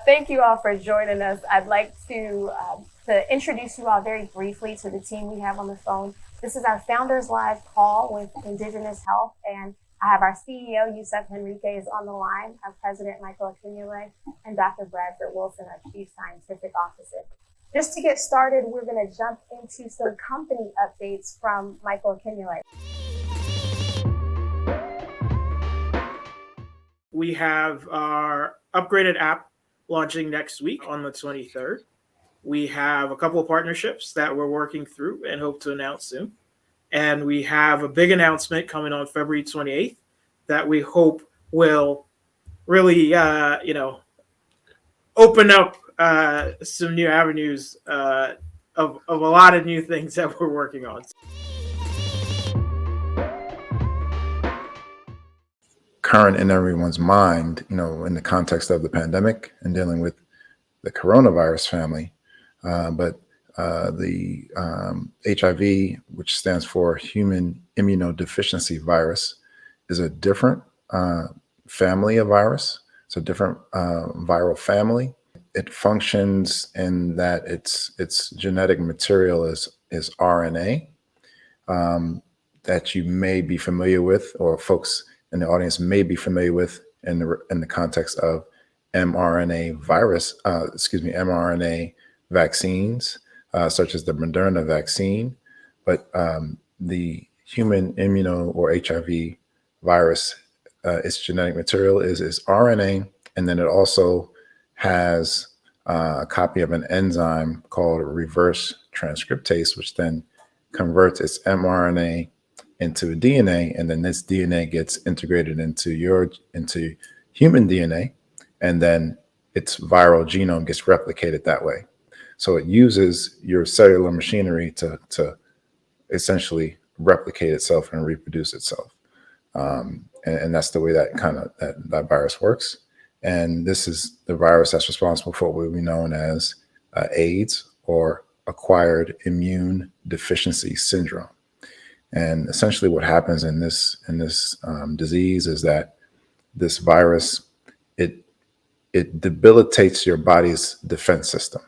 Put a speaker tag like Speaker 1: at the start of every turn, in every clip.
Speaker 1: Thank you all for joining us. I'd like to introduce you all very briefly to the team we have on the phone. This is our Founders Live call with Indigenous Health, and I have our CEO, Yusef Henrique, is on the line, our President, Michael Akinyele, and Dr. Bradford Wilson, our Chief Scientific Officer. Just to get started, we're going to jump into some company updates from Michael Akinyele.
Speaker 2: We have our upgraded app launching next week on the 23rd. We have a couple of partnerships that we're working through and hope to announce soon. And we have a big announcement coming on February 28th that we hope will really, open up some new avenues of a lot of new things that we're working on.
Speaker 3: Current in everyone's mind, in the context of the pandemic and dealing with the coronavirus family. But the HIV, which stands for human immunodeficiency virus, is a different family of virus. It's a different viral family. It functions in that its genetic material is RNA that you may be familiar with, or folks in the audience may be familiar with in the context of mRNA vaccines, such as the Moderna vaccine. But the human immuno or HIV virus, its genetic material is RNA, and then it also has a copy of an enzyme called reverse transcriptase, which then converts its mRNA into DNA, and then this DNA gets integrated into human DNA, and then its viral genome gets replicated that way. So it uses your cellular machinery to essentially replicate itself and reproduce itself. And that's the way that virus works. And this is the virus that's responsible for what we know as AIDS, or acquired immune deficiency syndrome. And essentially what happens in this disease is that this virus, it debilitates your body's defense system.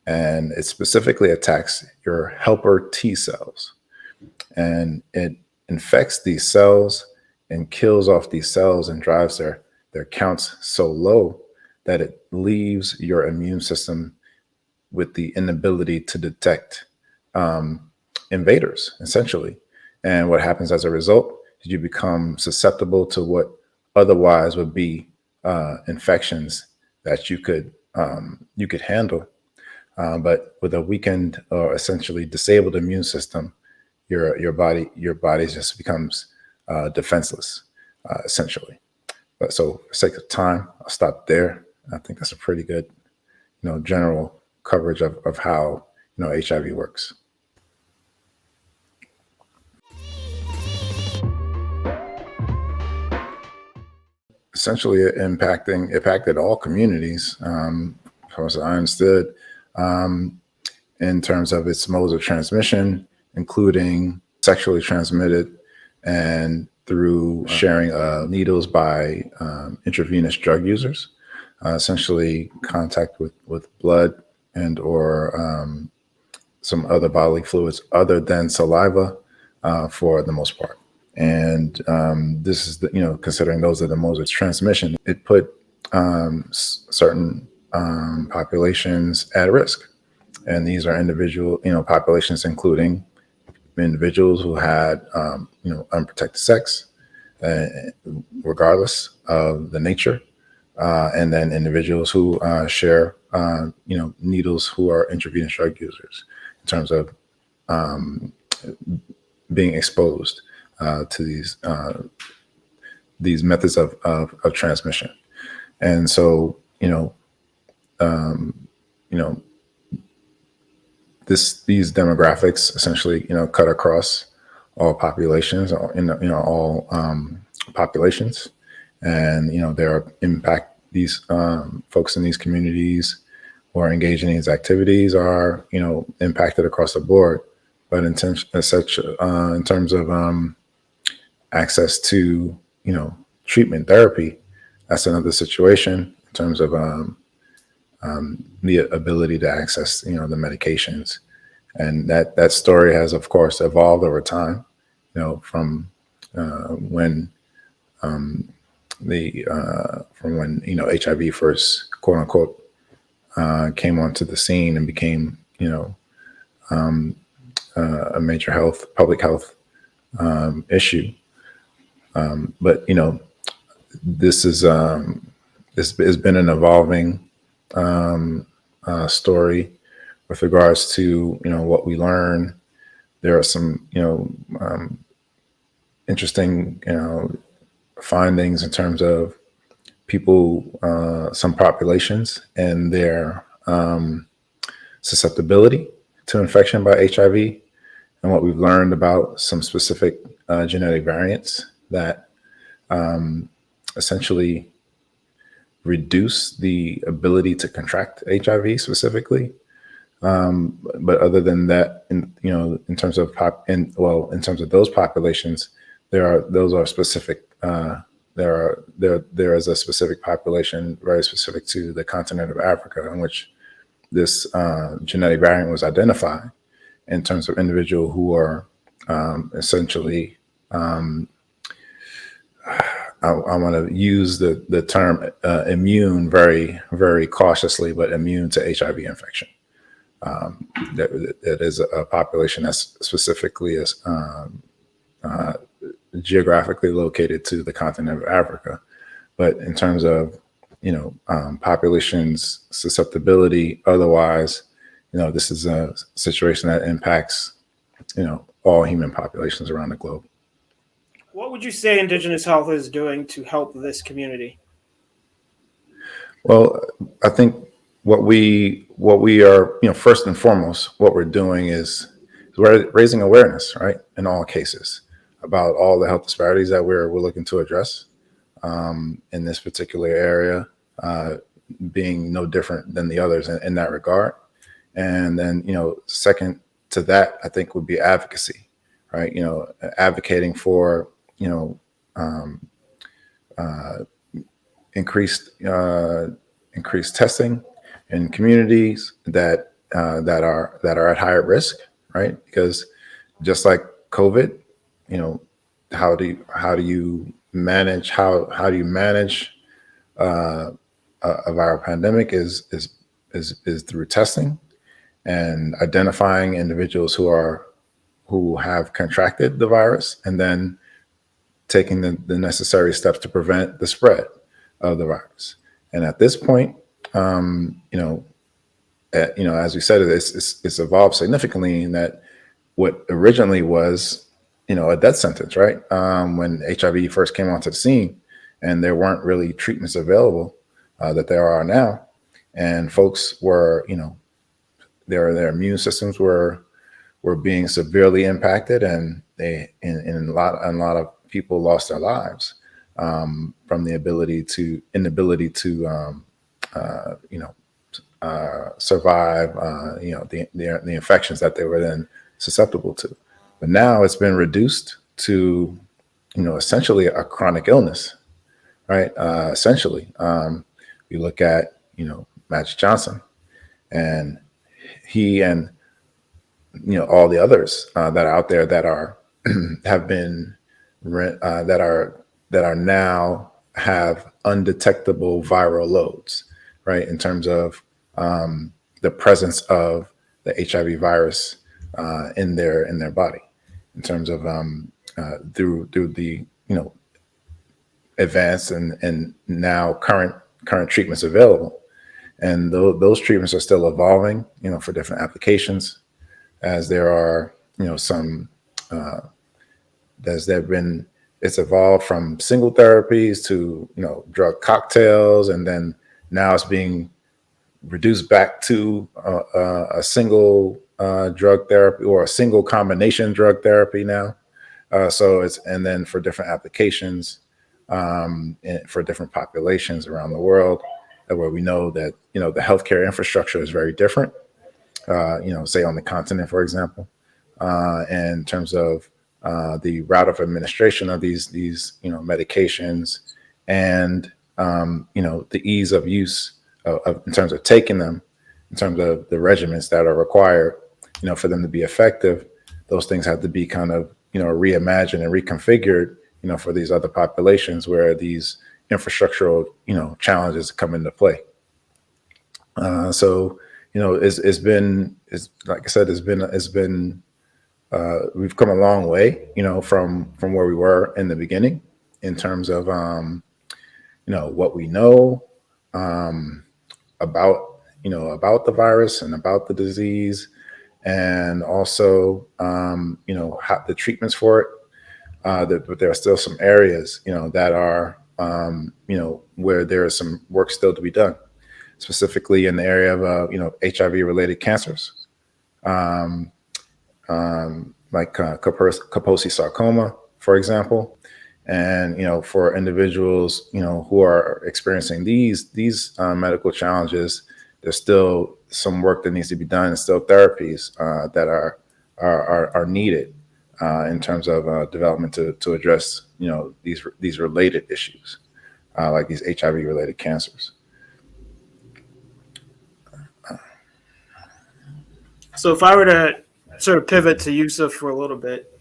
Speaker 3: And it specifically attacks your helper T cells. And it infects these cells and kills off these cells and drives their counts so low that it leaves your immune system with the inability to detect invaders, essentially. And what happens as a result is you become susceptible to what otherwise would be infections that you could handle. But with a weakened or essentially disabled immune system, your body just becomes defenseless, essentially. But so for sake of time, I'll stop there. I think that's a pretty good, general coverage of how HIV works. Essentially, it impacted all communities, as far as I understood, in terms of its modes of transmission, including sexually transmitted and through sharing needles by intravenous drug users, essentially contact with blood and or some other bodily fluids other than saliva, for the most part. And this is considering those are the modes of transmission, it put certain populations at risk. And these are individual populations, including individuals who had unprotected sex, regardless of the nature, and then individuals who share needles, who are intravenous drug users, in terms of being exposed to these methods of transmission. And so these demographics essentially cut across all populations, all populations, and there impact these folks in these communities who are engaged in these activities are impacted across the board. But in terms of access to treatment therapy, that's another situation in terms of the ability to access, the medications. And that story has, of course, evolved over time, from when from when HIV first, quote unquote, came onto the scene and became a major public health issue. But this is this has been an evolving story with regards to what we learn. There are some interesting findings in terms of people, some populations, and their susceptibility to infection by HIV, and what we've learned about some specific genetic variants that essentially reduce the ability to contract HIV specifically. But other than that, in terms of in terms of those populations, those are specific. There is a specific population very specific to the continent of Africa in which this genetic variant was identified, in terms of individual who are essentially, I want to use the term immune very, very cautiously, but immune to HIV infection. That is a population that's specifically geographically located to the continent of Africa. But in terms of populations susceptibility otherwise, this is a situation that impacts all human populations around the globe.
Speaker 2: What would you say Indigenous Health is doing to help this community?
Speaker 3: Well, I think what we are, first and foremost, what we're doing is we're raising awareness, right, in all cases, about all the health disparities that we're looking to address in this particular area, being no different than the others in that regard. And then, second to that, I think would be advocacy, right? Advocating for, increased testing in communities that are at higher risk, right? Because just like COVID, how do you manage a viral pandemic is through testing and identifying individuals who have contracted the virus, and then taking the necessary steps to prevent the spread of the virus. And at this point, as we said, it's evolved significantly in that what originally was, a death sentence, right? When HIV first came onto the scene, and there weren't really treatments available that there are now, and folks were, their immune systems were being severely impacted, and a lot of people lost their lives from the inability to survive the infections that they were then susceptible to. But now it's been reduced to essentially a chronic illness, right? Essentially, you look at Magic Johnson, and he and all the others that are out there that are have been that are now have undetectable viral loads, right? In terms of the presence of the HIV virus in their body, in terms of through the advanced and now current treatments available. And those treatments are still evolving, for different applications, as there are, it's evolved from single therapies to, drug cocktails, and then now it's being reduced back to a single drug therapy, or a single combination drug therapy now. And then for different applications, and for different populations around the world, where we know that, the healthcare infrastructure is very different, say on the continent, for example, and in terms of the route of administration of these medications, and the ease of use in terms of taking them, in terms of the regimens that are required, for them to be effective. Those things have to be kind of, reimagined and reconfigured, for these other populations where these infrastructural, challenges come into play. So, it's like I said, we've come a long way, from where we were in the beginning in terms of, what we know, about the virus and about the disease, and also, how the treatments for it. But there are still some areas, that are, where there is some work still to be done, specifically in the area of, HIV-related cancers, like Kaposi sarcoma, for example. And for individuals who are experiencing these medical challenges, there's still some work that needs to be done, and still therapies that are needed in terms of development to address these related issues, like these HIV related cancers.
Speaker 2: So if I were to sort of pivot to Yusuf for a little bit,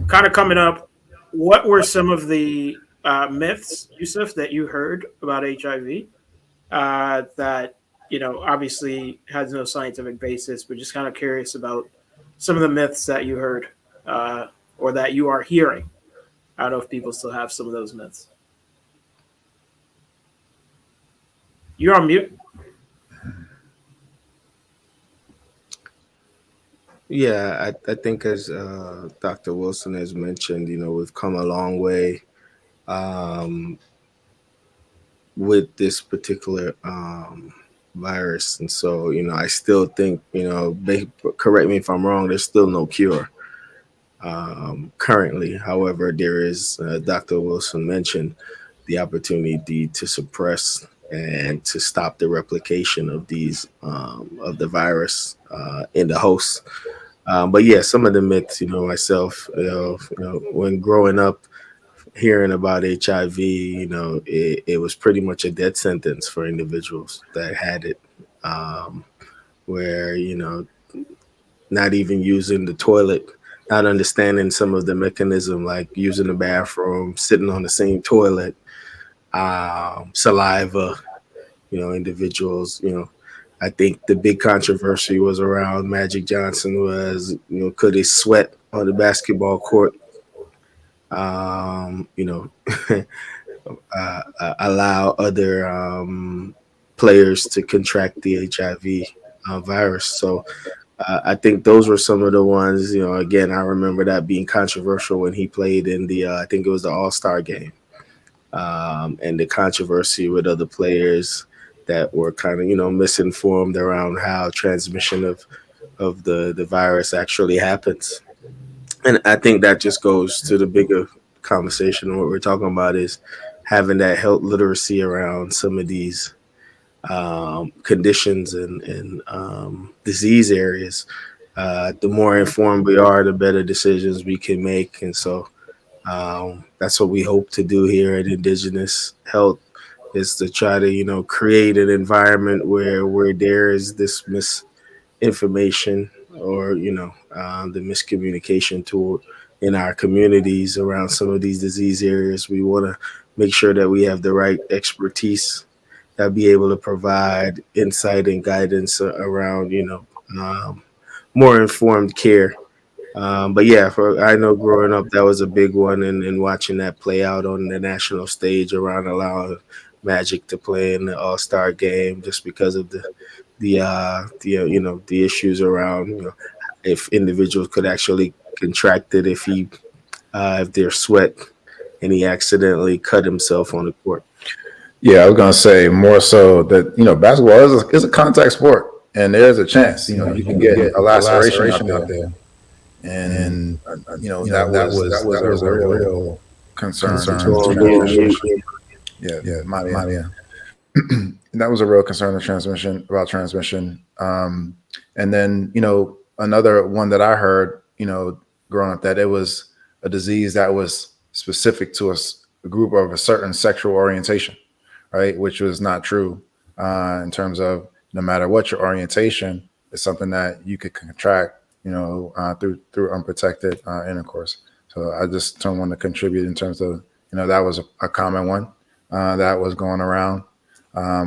Speaker 2: kind of coming up, what were some of the myths, Yusuf, that you heard about HIV that obviously has no scientific basis, but just kind of curious about some of the myths that you heard or that you are hearing? I don't know if people still have some of those myths. You're on mute.
Speaker 4: Yeah, I think as Dr. Wilson has mentioned, we've come a long way with this particular virus. And so, I still think, correct me if I'm wrong, there's still no cure currently. However, there is, Dr. Wilson mentioned, the opportunity to suppress and to stop the replication of these of the virus in the host. But yeah, some of the myths, myself, when growing up, hearing about HIV, it was pretty much a death sentence for individuals that had it, where, not even using the toilet, not understanding some of the mechanism, like using the bathroom, sitting on the same toilet, saliva, individuals, I think the big controversy was around Magic Johnson was, could he sweat on the basketball court? Allow other players to contract the HIV virus. So I think those were some of the ones, again, I remember that being controversial when he played in the, I think it was the All-Star game, and the controversy with other players that were kind of, misinformed around how transmission of the virus actually happens. And I think that just goes to the bigger conversation. What we're talking about is having that health literacy around some of these conditions and disease areas. The more informed we are, the better decisions we can make. And so that's what we hope to do here at Indigenous Health, is to try to, create an environment where there is this misinformation or, the miscommunication tool in our communities around some of these disease areas. We want to make sure that we have the right expertise that be able to provide insight and guidance around, more informed care. But yeah, I know growing up, that was a big one, and watching that play out on the national stage around allowing Magic to play in the All-Star game, just because of the issues around, if individuals could actually contract it if their sweat and he accidentally cut himself on the court.
Speaker 3: Yeah, I was gonna say more so that basketball is a contact sport, and there's a chance you can get a laceration out there, and that was a real concern. Yeah, Maria. That was a real concern of transmission. And then another one that I heard growing up, that it was a disease that was specific to a group of a certain sexual orientation, right? Which was not true. in terms of no matter what your orientation, it's something that you could contract, through unprotected intercourse. So I just don't want to contribute in terms of, that was a common one that was going around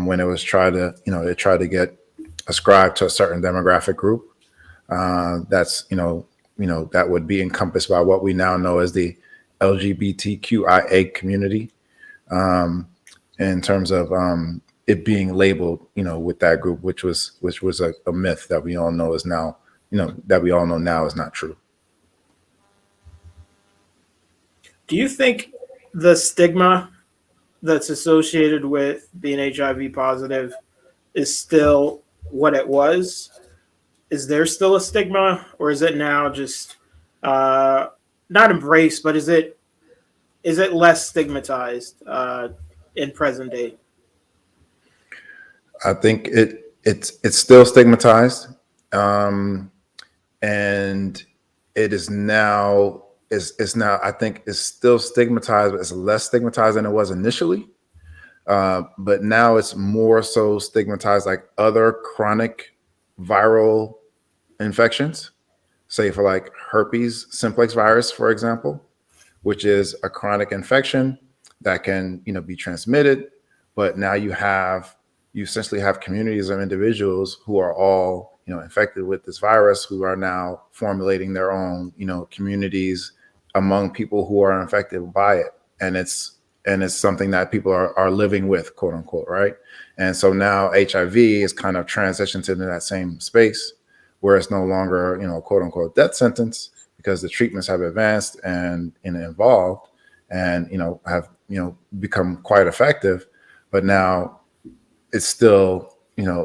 Speaker 3: when it was they tried to get ascribed to a certain demographic group. That's that would be encompassed by what we now know as the LGBTQIA community, in terms of it being labeled, with that group, which was a myth that we all know is now, that we all know now is not true.
Speaker 2: Do you think the stigma that's associated with being HIV positive is still what it was? Is there still a stigma, or is it now just not embraced, but is it less stigmatized in present day?
Speaker 3: I think it's still stigmatized, and it is now is now I think it's still stigmatized, but it's less stigmatized than it was initially. But now it's more so stigmatized like other chronic viral infections, say for like herpes simplex virus, for example, which is a chronic infection that can be transmitted. But now you essentially have communities of individuals who are all infected with this virus, who are now formulating their own communities among people who are infected by it, and it's something that people are living with, quote unquote, right? And so now HIV is kind of transitioned into that same space where it's no longer quote unquote death sentence, because the treatments have advanced and evolved and have become quite effective. But now it's still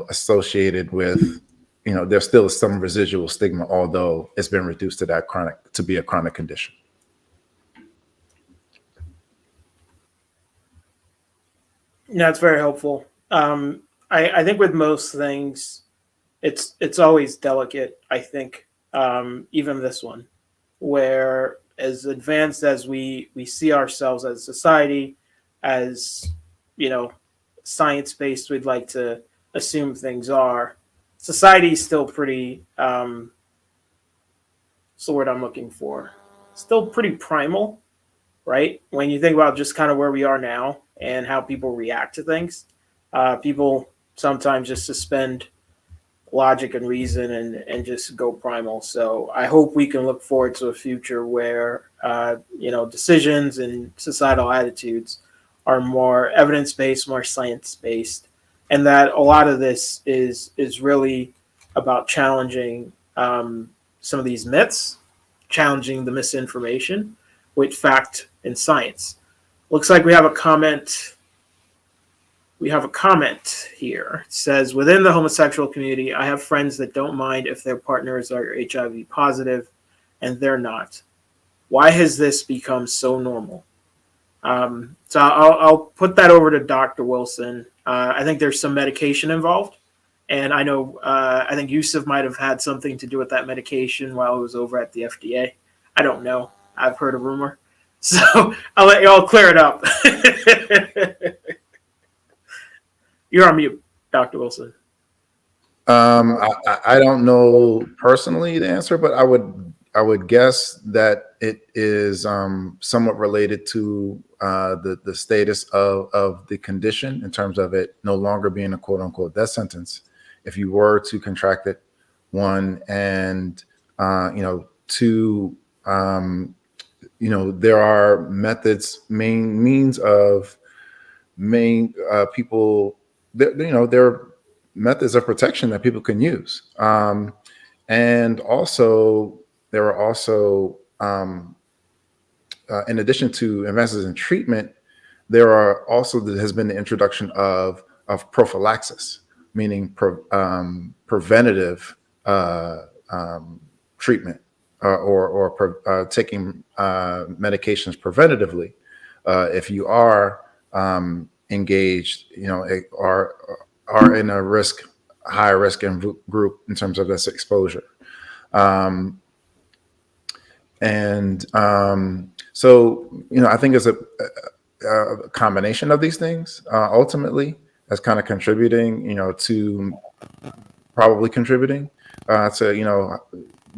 Speaker 3: associated with there's still some residual stigma, although it's been reduced to be a chronic condition.
Speaker 2: Yeah, it's very helpful. I think with most things, it's always delicate. I think even this one, where as advanced as we see ourselves as a society, as science based, we'd like to assume things are. Society is still pretty. What's the word I'm looking for? Still pretty primal, right? When you think about just kind of where we are now and how people react to things, people sometimes just suspend logic and reason and just go primal. So I hope we can look forward to a future where decisions and societal attitudes are more evidence based, more science based, and that a lot of this is really about challenging some of these myths, challenging the misinformation with fact and science. Looks like we have a comment. We have a comment here. It says, within the homosexual community, I have friends that don't mind if their partners are HIV positive and they're not. Why has this become so normal? So I'll put that over to Dr. Wilson. I think there's some medication involved. And I know, I think Yusuf might have had something to do with that medication while he was over at the FDA. I don't know. I've heard a rumor. So I'll let y'all clear it up. You're on mute, Dr. Wilson.
Speaker 3: I don't know personally the answer, but I would guess that it is somewhat related to the status of the condition in terms of it no longer being a quote unquote death sentence. If you were to contract it, one, and two, there are methods, means of people. There are methods of protection that people can use, and also there are also, in addition to advances in treatment, there has been the introduction of prophylaxis, meaning preventative treatment, or taking medications preventatively if you are engaged, are in a high risk group in terms of this exposure. So I think it's a combination of these things ultimately as kind of contributing, to probably contributing to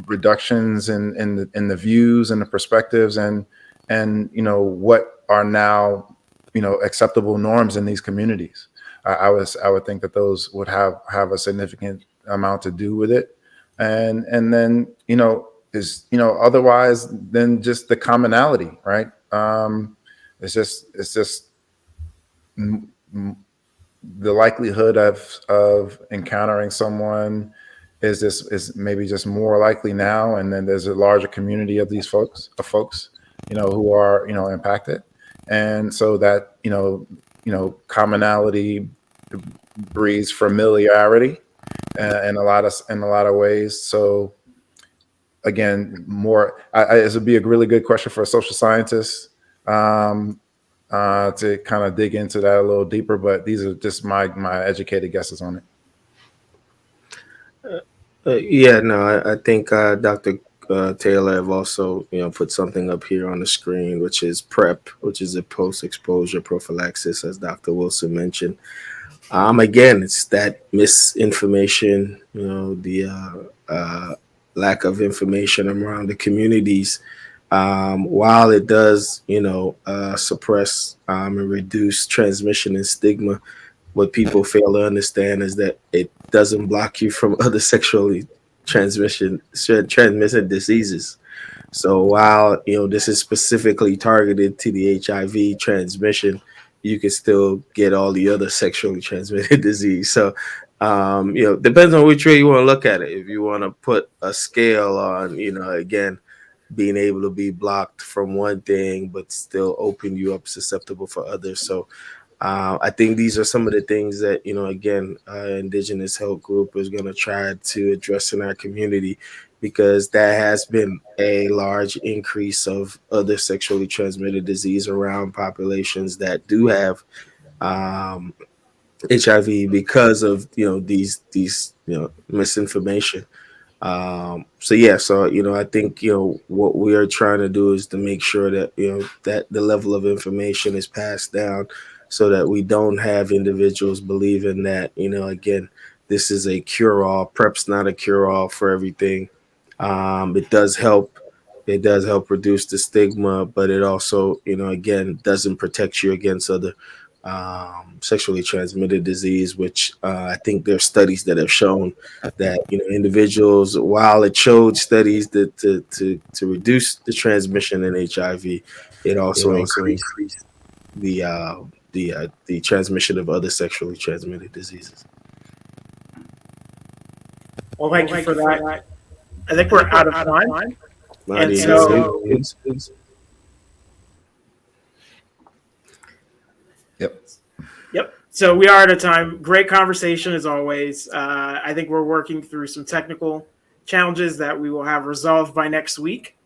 Speaker 3: reductions in the views and the perspectives and what are now acceptable norms in these communities. I would think that those would have a significant amount to do with it, and then is otherwise than just the commonality, right? It's just the likelihood of encountering someone is maybe just more likely now, and then there's a larger community of these folks who are impacted, and so that commonality breeds familiarity in a lot of ways. So again, it would be a really good question for a social scientist to kind of dig into that a little deeper, but these are just my educated guesses on it.
Speaker 4: I think Dr. Taylor have also put something up here on the screen, which is PrEP, which is a post-exposure prophylaxis, as Dr. Wilson mentioned. Again, it's that misinformation, the lack of information around the communities. While it does, suppress and reduce transmission and stigma, what people fail to understand is that it doesn't block you from other sexually transmitted diseases. So while this is specifically targeted to the HIV transmission, you can still get all the other sexually transmitted disease. So depends on which way you want to look at it. If you want to put a scale on, again, being able to be blocked from one thing but still open you up susceptible for others. So I think these are some of the things that, again, Indigenous Health Group is going to try to address in our community, because that has been a large increase of other sexually transmitted disease around populations that do have HIV because of, these misinformation. So I think what we are trying to do is to make sure that that the level of information is passed down, so that we don't have individuals believing that again, this is a cure-all. PrEP's not a cure-all for everything. It does help reduce the stigma, but it also again doesn't protect you against other sexually transmitted disease, which I think there are studies that have shown that individuals, while it showed studies that to reduce the transmission in HIV, it also increased the transmission of other sexually transmitted diseases.
Speaker 2: Well, thank you for that. I think we're out of time. And so, Yep. So we are out of time. Great conversation as always. I think we're working through some technical challenges that we will have resolved by next week.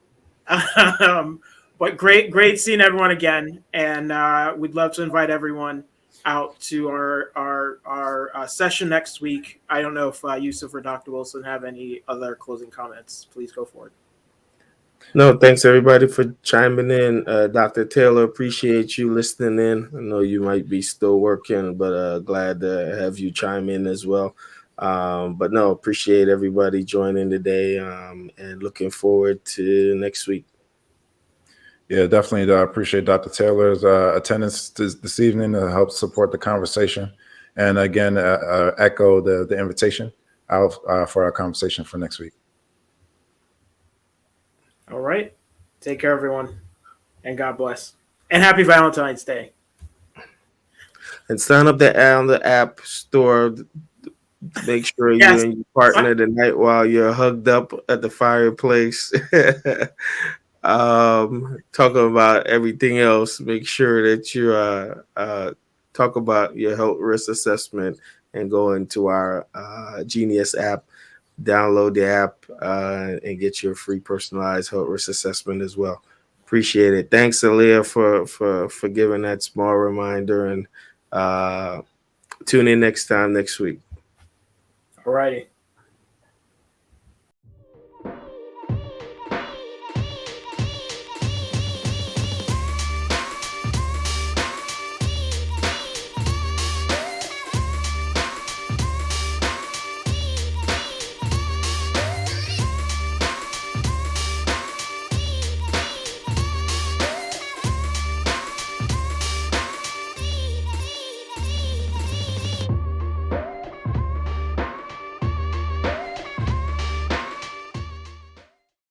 Speaker 2: But great seeing everyone again. And we'd love to invite everyone out to our session next week. I don't know if Yusuf or Dr. Wilson have any other closing comments. Please go forward.
Speaker 4: No, thanks everybody for chiming in. Dr. Taylor, appreciate you listening in. I know you might be still working, but glad to have you chime in as well. But no, appreciate everybody joining today, and looking forward to next week.
Speaker 3: Yeah, definitely appreciate Dr. Taylor's attendance this evening to help support the conversation. And again, echo the invitation out for our conversation for next week.
Speaker 2: All right. Take care, everyone. And God bless. And happy Valentine's Day.
Speaker 4: And sign up on the app store. Make sure you and your partner tonight while you're hugged up at the fireplace. Talking about everything else. Make sure that you talk about your health risk assessment and go into our Genius app. Download the app and get your free personalized health risk assessment as well. Appreciate it. Thanks, Aaliyah, for giving that small reminder, and tune in next week.
Speaker 2: All righty.